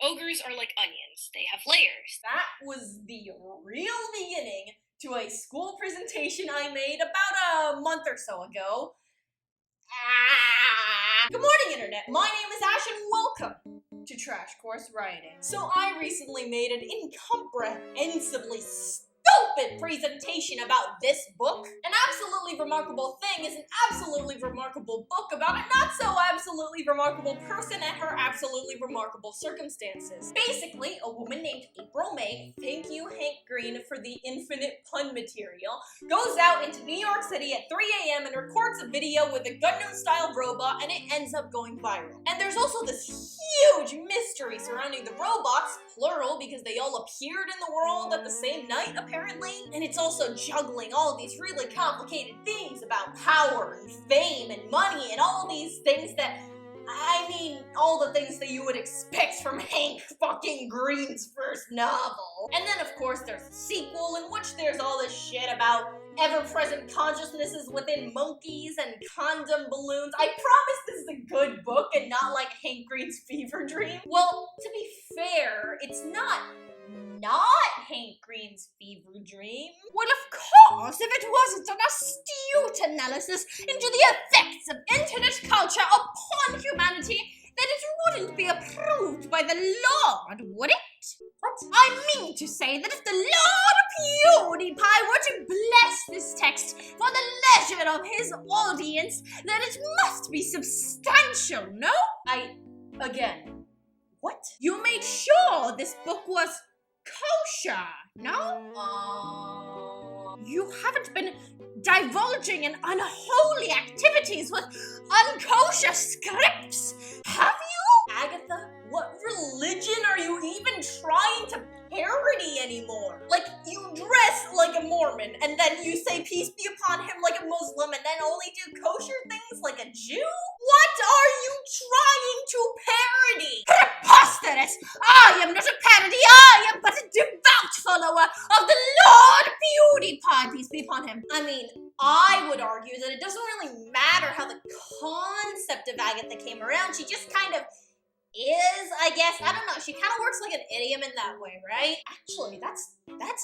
Ogres are like onions. They have layers. That was the real beginning to a school presentation I made about a month or so ago. Good morning, Internet. My name is Ash, and welcome to Trash Course Writing. So I recently made an incomprehensibly stupid presentation about this book. An Absolutely Remarkable Thing is an absolutely remarkable book about a not so absolutely remarkable person and her absolutely remarkable circumstances. Basically, a woman named April May, thank you Hank Green for the infinite pun material, goes out into New York City at 3 a.m. and records a video with a Gundam-style robot, and it ends up going viral. And there's also this huge mystery surrounding the robots, plural because they all appeared in the world at the same night, apparently. And it's also juggling all these really complicated things about power and fame and money and all these things that, I mean, all the things that you would expect from Hank fucking Green's first novel. And then, of course, there's a sequel in which there's all this shit about ever-present consciousnesses within monkeys and condom balloons. I promise this is a good book and not like Hank Green's fever dream. Well, to be fair, it's not Hank Green's fever dream. Well, of course, if it wasn't an astute analysis into the effects of internet culture upon humanity, then it wouldn't be approved by the Lord, would it? What? I mean to say that if the Lord PewDiePie were to bless this text for the leisure of his audience, then it must be substantial, no? Again, what? You made sure this book was kosher, no? You haven't been divulging in unholy activities with unkosher scripts, have you? Agatha, what religion are you even trying to parody anymore? Like, you dress like a Mormon, and then you say peace be upon him like a Muslim, and then only do kosher things like a Jew? What are you trying to parody? Preposterous! I am not a parody, I am but a devout follower of the Lord PewDiePie, peace be upon him. I mean, I would argue that it doesn't really matter how the concept of Agatha came around, she just kind of is, I guess. I don't know, she kind of works like an idiom in that way, right? Actually, that's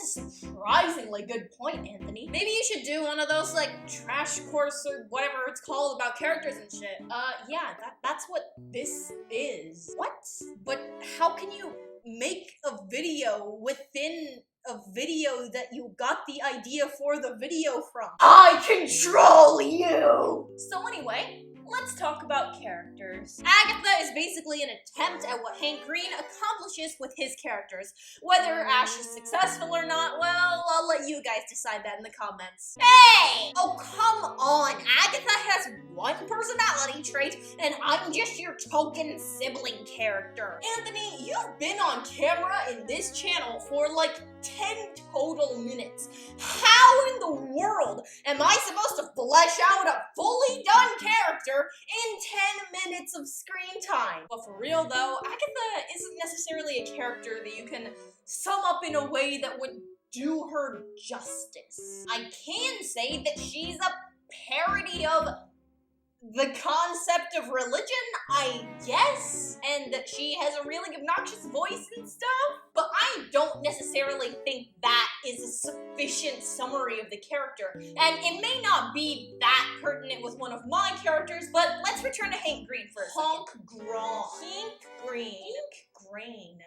a surprisingly good point, Anthony. Maybe you should do one of those, like, trash course or whatever it's called about characters and shit. Yeah, that's what this is. What? But how can you make a video within a video that you got the idea for the video from? I control you! So anyway, let's talk about characters. Agatha is basically an attempt at what Hank Green accomplishes with his characters. Whether Ash is successful or not, well, I'll let you guys decide that in the comments. Hey! Oh, come on! Agatha has one personality trait, and I'm just your token sibling character. Anthony, you've been on camera in this channel for like 10 total minutes. How in the world am I supposed to flesh out a fully done character in 10 minutes of screen time? But for real though, Agatha isn't necessarily a character that you can sum up in a way that would do her justice. I can say that she's a parody of the concept of religion, I guess, and that she has a really obnoxious voice and stuff, but I don't necessarily think that is a sufficient summary of the character, and it may not be that pertinent with one of my characters, but let's return to Hank Green for a second. Hank Green.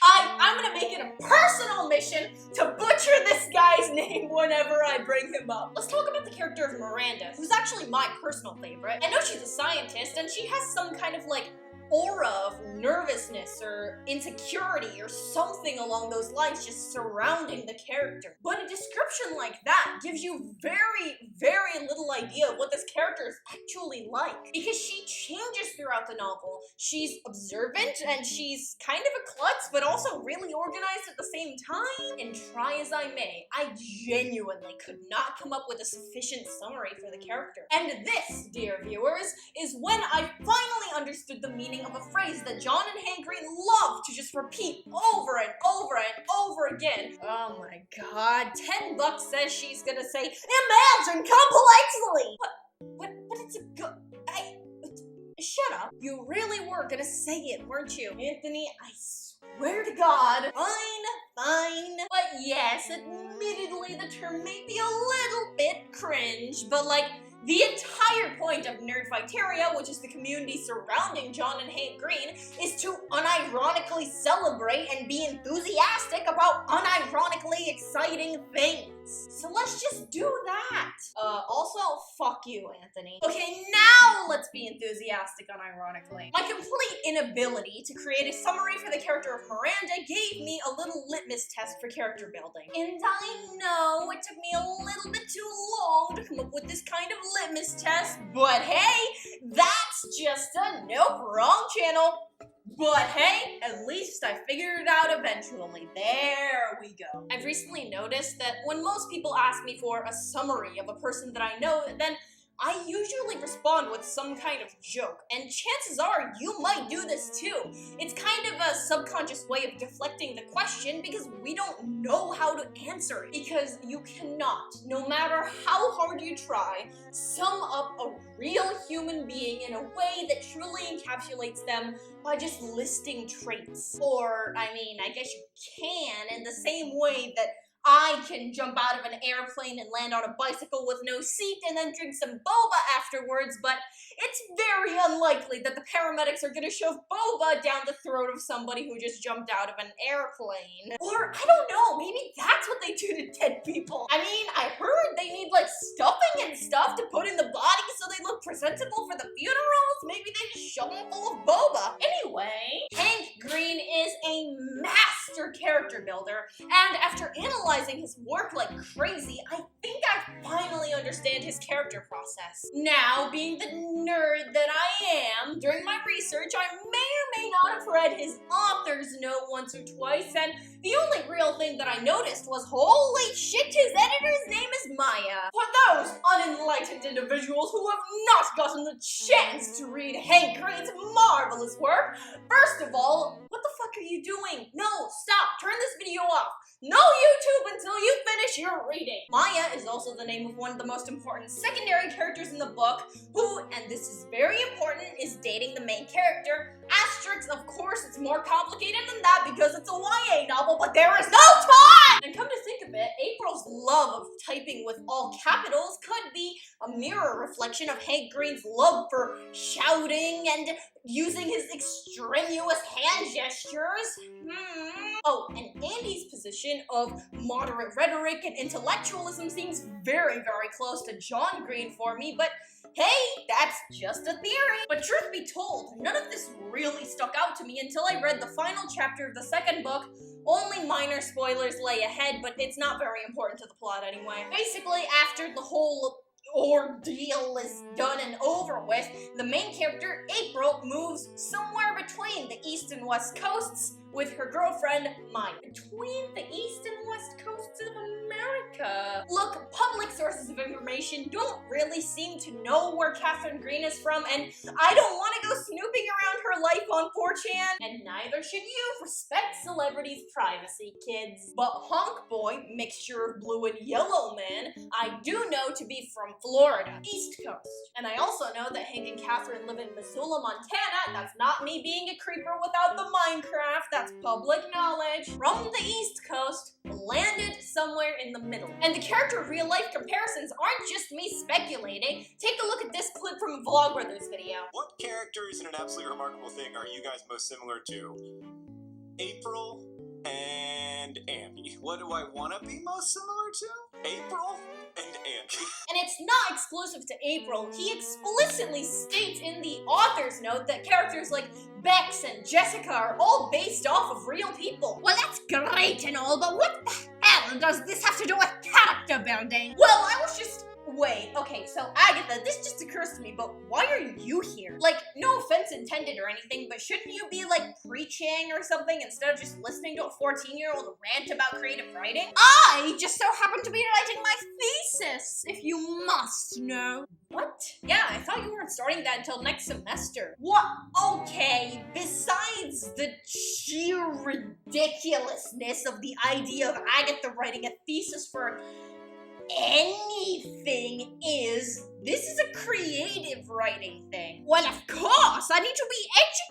I'm gonna make it a personal mission to butcher this guy's name whenever I bring him up. Let's talk about the character of Miranda, who's actually my personal favorite. I know she's a scientist, and she has some kind of, like, aura of nervousness or insecurity or something along those lines just surrounding the character. But a description like that gives you very, very little idea of what this character is actually like, because she changes throughout the novel. She's observant and she's kind of a klutz, but also really organized at the same time. And try as I may, I genuinely could not come up with a sufficient summary for the character. And this, dear viewers, is when I finally understood the meaning of a phrase that John and Hank Green love to just repeat over and over and over again. Oh my god, $10 says she's gonna say, imagine complexly! But it's a good... Shut up. You really were gonna say it, weren't you? Anthony, I Swear to God. Fine. But yes, admittedly, the term may be a little bit cringe, but like, the entire point of Nerdfighteria, which is the community surrounding John and Hank Green, is to unironically celebrate and be enthusiastic about unironically exciting things. So let's just do that. Also, fuck you, Anthony. Okay, now let's be enthusiastic unironically. My complete inability to create a summary for the character of Miranda gave me a little litmus test for character building. And I know it took me a little bit too long to come up with this kind of litmus test, but hey, that's just a nope, wrong channel. But hey, at least I figured it out eventually. There we go. I've recently noticed that when most people ask me for a summary of a person that I know, then I usually respond with some kind of joke, and chances are you might do this too. It's kind of a subconscious way of deflecting the question because we don't know how to answer it. Because you cannot, no matter how hard you try, sum up a real human being in a way that truly encapsulates them by just listing traits. Or, I mean, I guess you can in the same way that I can jump out of an airplane and land on a bicycle with no seat and then drink some boba afterwards, but it's very unlikely that the paramedics are gonna shove boba down the throat of somebody who just jumped out of an airplane. Or, I don't know, maybe that's what they do to dead people. I mean, I heard they need like stuffing and stuff to put in the body so they look presentable for the funerals. Maybe they just shove them full of boba. Anyway, Hank Green is a master character builder, and after analyzing his work like crazy, I think I finally understand his character process. Now, being the nerd that I am, during my research, I may or may not have read his author's note once or twice, and the only real thing that I noticed was, holy shit, his editor's name is Maya. For those unenlightened individuals who have not gotten the chance to read Hank Green's marvelous work, first of all, what the fuck are you doing? No, stop, turn this video off. No YouTube until you finish your reading. Maya is also the name of one of the most important secondary characters in the book, who, and this is very important, is dating the main character. Asterix, of course, it's more complicated than that because it's a YA novel, but there is no time! And come to think of it, April's love of typing with all capitals could be a mirror reflection of Hank Green's love for shouting and using his extraneous hand gestures. Oh, and Andy's position of moderate rhetoric and intellectualism seems very, very close to John Green for me, but hey, that's just a theory. But truth be told, none of this really stuck out to me until I read the final chapter of the second book. Only minor spoilers lay ahead, but it's not very important to the plot anyway. Basically, after the whole ordeal is done and over with, the main character, April, moves somewhere between the east and west coasts with her girlfriend, Maya. Between the east and west coasts of America. Look, public sources of information don't really seem to know where Catherine Green is from, and I don't want to go snooping around her life on 4chan, and neither should you. Respect celebrities' privacy, kids. But Honk Boy, mixture of blue and yellow man, I do know to be from Florida, East Coast. And I also know that Hank and Catherine live in Missoula, Montana. That's not me being a creeper without the Minecraft. That's public knowledge. From the East Coast, landed somewhere in the middle. And the character real-life comparisons aren't just me speculating. Take a look at this clip from a Vlogbrothers video. What characters in An Absolutely Remarkable Thing are you guys most similar to? April and Andy. What do I want to be most similar to? April and Andy. And it's not exclusive to April. He explicitly states in the author's note that characters like Bex and Jessica are all based off of real people. Well, that's great and all, but what the hell does this have to do with character building? Well, I was just... Wait, okay, so Agatha, this just occurs to me, but why are you here? Like, no offense intended or anything, but shouldn't you be, like, preaching or something instead of just listening to a 14-year-old rant about creative writing? I just so happen to be writing my thesis, if you must know. What? Yeah, I thought you weren't starting that until next semester. What? Okay, besides the sheer ridiculousness of the idea of Agatha writing a thesis for anything is. This is a creative writing thing. Well, of course, I need to be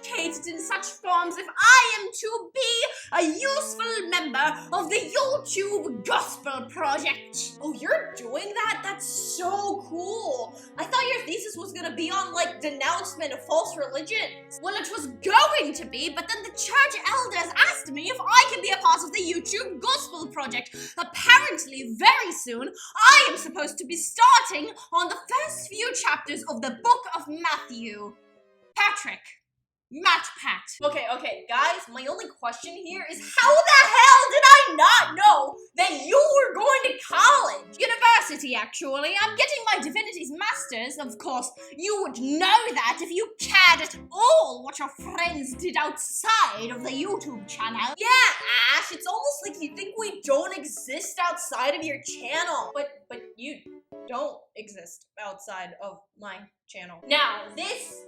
educated in such forms if I am to be a useful member of the YouTube Gospel Project. Oh, you're doing that? That's so cool. I thought your thesis was gonna be on, like, denouncement of false religions. Well, it was going to be, but then the church elders asked me if I can be a part of the YouTube Gospel Project. Apparently, very soon, I am supposed to be starting on the first few chapters of the book of Matthew. Patrick. Pat. Okay, guys, my only question here is how the hell did I not know that you were going to college? University, actually. I'm getting my Divinities Masters. Of course, you would know that if you cared at all what your friends did outside of the YouTube channel. Yeah, Ash, it's almost like you think we don't exist outside of your channel. But you don't exist outside of my channel. Now, this...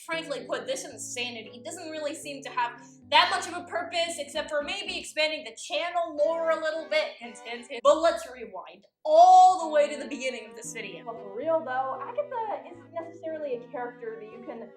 frankly put, this insanity doesn't really seem to have that much of a purpose, except for maybe expanding the channel lore a little bit, hint, hint, hint. But let's rewind all the way to the beginning of this video. But for real though, Agatha isn't necessarily a character that you can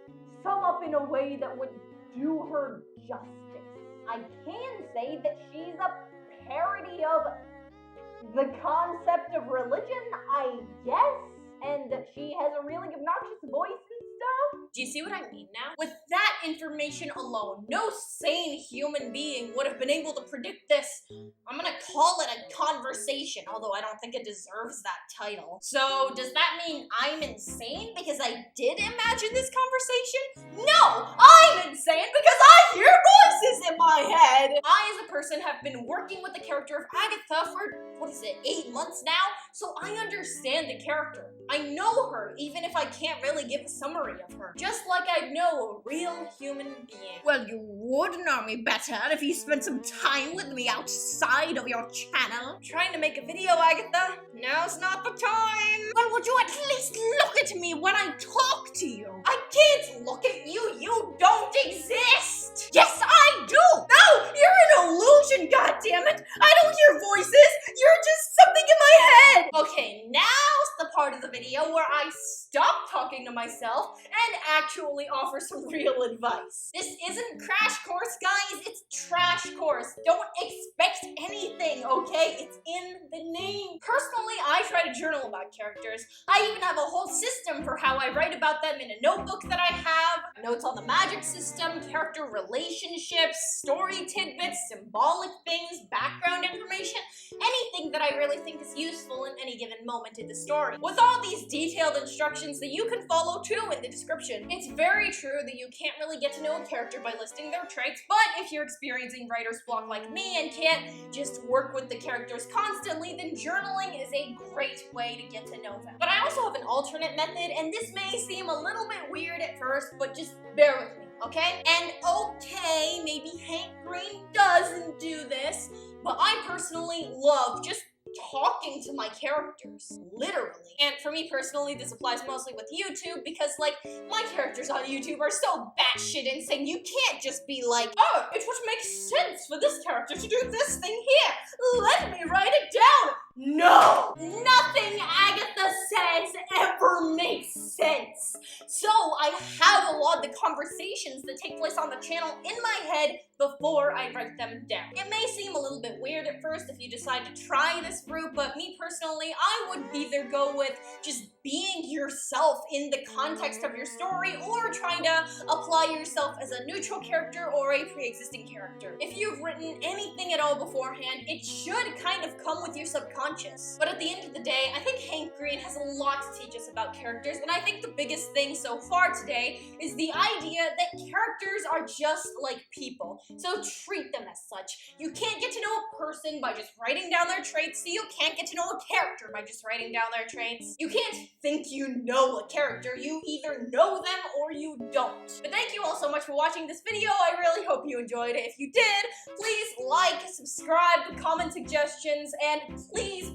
sum up in a way that would do her justice. I can say that she's a parody of the concept of religion, I guess, and that she has a really obnoxious voice and stuff. Do you see what I mean now? With that information alone, no sane human being would have been able to predict this. I'm gonna call it a conversation, although I don't think it deserves that title. So, does that mean I'm insane because I did imagine this conversation? No! I'm insane because I hear voices in my head! I, as a person, have been working with the character of Agatha for, 8 months now? So I understand the character. I know her, even if I can't really give a summary of her. Just like I'd know a real human being. Well, you would know me better if you spent some time with me outside of your channel. Trying to make a video, Agatha? Now's not the time. Well, would you at least look at me when I talk to you? I can't look at you. You don't exist. Yes, I do. No, you're an illusion, goddammit. I don't hear voices. You're just something in my head. Okay, now's the part of the video where I stop talking to myself and actually offer some real advice. This isn't Crash Course, guys. It's Trash Course. Don't expect anything, okay? It's in the name. Personally, I try to journal about characters. I even have a whole system for how I write about them in a notebook that I have. Notes on the magic system, character relationships, story tidbits, symbolic things, background information, anything that I really think is useful in any given moment in the story. With all these detailed instructions that you can follow too in the description. It's very true that you can't really get to know a character by listing their traits, but if you're experiencing writer's block like me and can't just work with the characters constantly, then journaling is a great way to get to know them. But I also have an alternate method, and this may seem a little bit weird at first, but just bear with me, okay? And okay, maybe Hank Green doesn't do this, but I personally love just talking to my characters, literally. And for me personally, this applies mostly with YouTube because, like, my characters on YouTube are so batshit insane. You can't just be like, oh, it would make sense for this character to do this thing here. Let me write it down. No! Nothing Agatha says ever makes sense. So I have a lot of the conversations that take place on the channel in my head before I write them down. It may seem a little bit weird at first if you decide to try this route, but me personally, I would either go with just being yourself in the context of your story or trying to apply yourself as a neutral character or a pre-existing character. If you've written anything at all beforehand, it should kind of come with your subconscious. But at the end of the day, I think Hank Green has a lot to teach us about characters, and I think the biggest thing so far today is the idea that characters are just like people. So treat them as such. You can't get to know a person by just writing down their traits, so you can't get to know a character by just writing down their traits. You can't think you know a character. You either know them or you don't. But thank you all so much for watching this video. I really hope you enjoyed it. If you did, please like, subscribe, comment suggestions, and please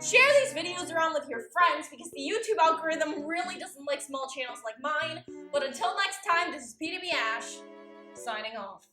share these videos around with your friends because the YouTube algorithm really doesn't like small channels like mine. But until next time, this is PWB Ash, signing off.